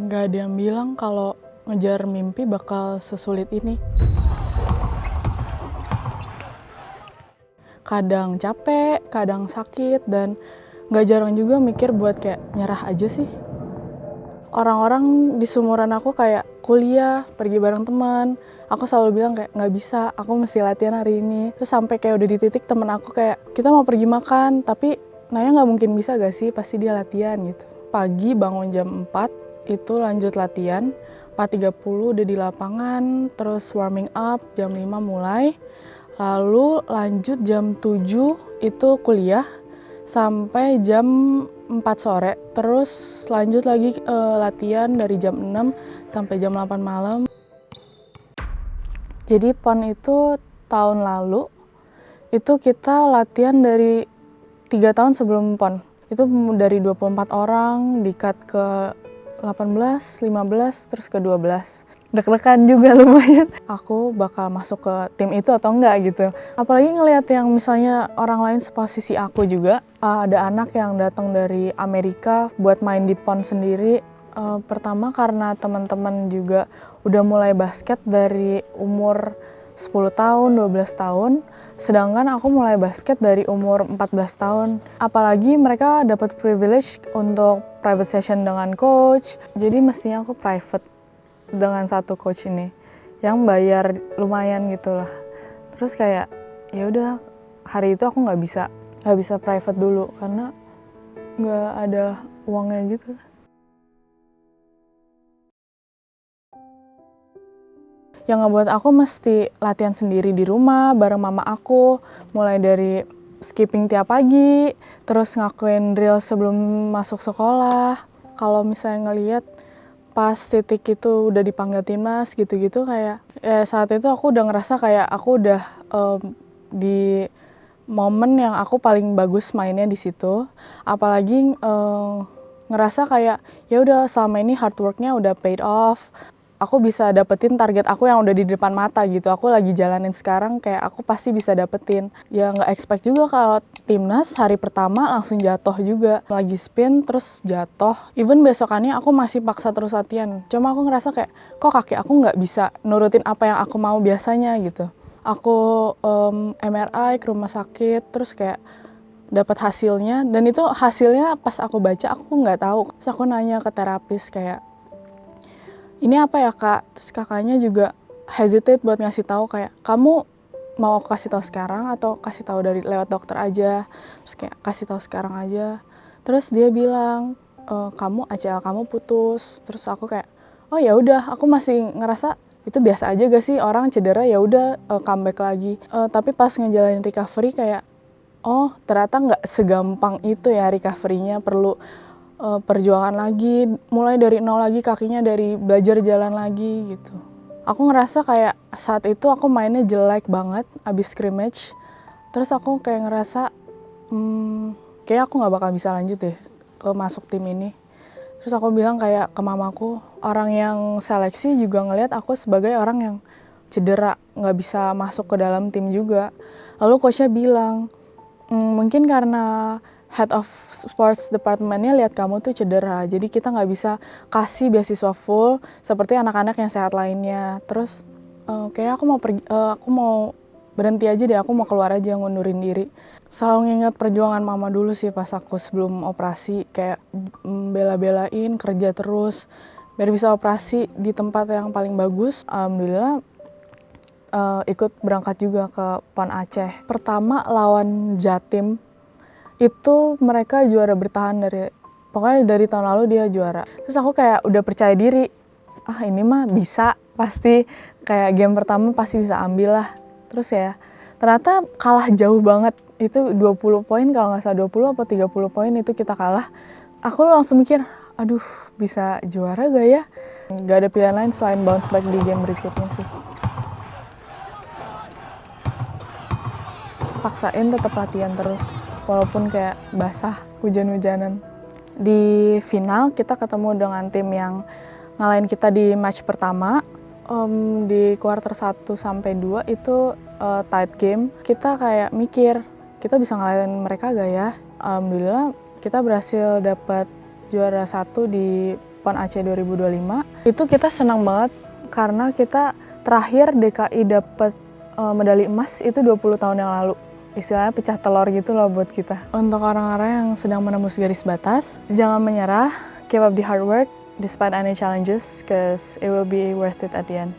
Nggak ada yang bilang kalau ngejar mimpi bakal sesulit ini. Kadang capek, kadang sakit, dan nggak jarang juga mikir buat kayak nyerah aja sih. Orang-orang di seumuran aku kayak kuliah, pergi bareng teman. Aku selalu bilang kayak nggak bisa, aku mesti latihan hari ini. Terus sampai kayak udah di titik temen aku kayak kita mau pergi makan, tapi Naya nggak mungkin bisa gak sih, pasti dia latihan gitu. Pagi bangun jam 4, itu lanjut latihan, 4.30 udah di lapangan, terus warming up, jam 5 mulai. Lalu lanjut jam 7 itu kuliah, sampai jam 4 sore, terus lanjut lagi latihan dari jam 6 sampai jam 8 malam. Jadi PON itu tahun lalu, itu kita latihan dari 3 tahun sebelum PON. Itu dari 24 orang, di-cut ke 18, 15, terus ke 12. Deg-degan juga lumayan. Aku bakal masuk ke tim itu atau enggak gitu. Apalagi ngelihat yang misalnya orang lain seposisi aku juga. Ada anak yang datang dari Amerika buat main di PON sendiri. Pertama karena teman-teman juga udah mulai basket dari umur 10 tahun, 12 tahun, sedangkan aku mulai basket dari umur 14 tahun. Apalagi mereka dapat privilege untuk private session dengan coach, jadi mestinya aku private dengan satu coach ini, yang bayar lumayan gitu lah. Terus kayak, ya udah hari itu aku nggak bisa private dulu, karena nggak ada uangnya gitu. Yang ngebuat aku mesti latihan sendiri di rumah bareng mama aku, mulai dari skipping tiap pagi, terus ngakuin drill sebelum masuk sekolah. Kalau misalnya ngelihat pas titik itu udah dipanggil timnas gitu-gitu, kayak saat itu aku udah ngerasa kayak aku udah di momen yang aku paling bagus mainnya di situ. Apalagi ngerasa kayak ya udah selama ini hard worknya udah paid off. Aku bisa dapetin target aku yang udah di depan mata gitu. Aku lagi jalanin sekarang, kayak aku pasti bisa dapetin. Ya nggak expect juga kalau timnas hari pertama langsung jatuh juga. Lagi spin terus jatuh. Even besokannya aku masih paksa terus latihan. Cuma aku ngerasa kayak kok kaki aku nggak bisa nurutin apa yang aku mau biasanya gitu. Aku MRI ke rumah sakit, terus kayak dapat hasilnya, dan itu hasilnya pas aku baca aku nggak tahu. Terus aku nanya ke terapis kayak, ini apa ya kak? Terus kakaknya juga hesitate buat ngasih tahu kayak, kamu mau aku kasih tahu sekarang atau kasih tahu dari lewat dokter aja? Terus kayak kasih tahu sekarang aja. Terus dia bilang, kamu ACL kamu putus. Terus aku kayak, oh ya udah, aku masih ngerasa itu biasa aja gak sih, orang cedera ya udah comeback lagi. Tapi pas ngejalanin recovery kayak, oh ternyata nggak segampang itu ya recovery-nya, perlu perjuangan lagi, mulai dari nol lagi, kakinya dari belajar jalan lagi gitu. Aku ngerasa kayak saat itu aku mainnya jelek banget abis scrimmage. Terus aku kayak ngerasa kayak aku nggak bakal bisa lanjut deh ke masuk tim ini. Terus aku bilang kayak ke mamaku, orang yang seleksi juga ngelihat aku sebagai orang yang cedera, nggak bisa masuk ke dalam tim juga. Lalu coachnya bilang, mungkin karena head of sports departmentnya lihat kamu tuh cedera, jadi kita nggak bisa kasih beasiswa full seperti anak-anak yang sehat lainnya. Terus kayak aku mau berhenti aja deh, aku mau keluar aja, ngundurin diri. Selalu nginget perjuangan mama dulu sih pas aku sebelum operasi, kayak bela-belain kerja terus biar bisa operasi di tempat yang paling bagus. Alhamdulillah ikut berangkat juga ke PON Aceh. Pertama lawan Jatim, itu mereka juara bertahan pokoknya dari tahun lalu dia juara. Terus aku kayak udah percaya diri, ini mah bisa, pasti kayak game pertama pasti bisa ambil lah. Terus ya ternyata kalah jauh banget, itu 20 poin kalau nggak salah, 20 atau 30 poin itu kita kalah. Aku langsung mikir, aduh bisa juara gak ya? Gak ada pilihan lain selain bounce back di game berikutnya sih. Paksain tetap latihan terus, walaupun kayak basah, hujan-hujanan. Di final kita ketemu dengan tim yang ngalahin kita di match pertama. Di quarter 1 sampai 2 itu tight game. Kita kayak mikir, kita bisa ngalahin mereka gak ya? Alhamdulillah kita berhasil dapat juara 1 di PON Aceh 2025. Itu kita senang banget karena kita terakhir DKI dapat medali emas itu 20 tahun yang lalu. Istilahnya pecah telur gitu loh buat kita. Untuk orang-orang yang sedang menembus garis batas, jangan menyerah, keep up the hard work despite any challenges, cause it will be worth it at the end.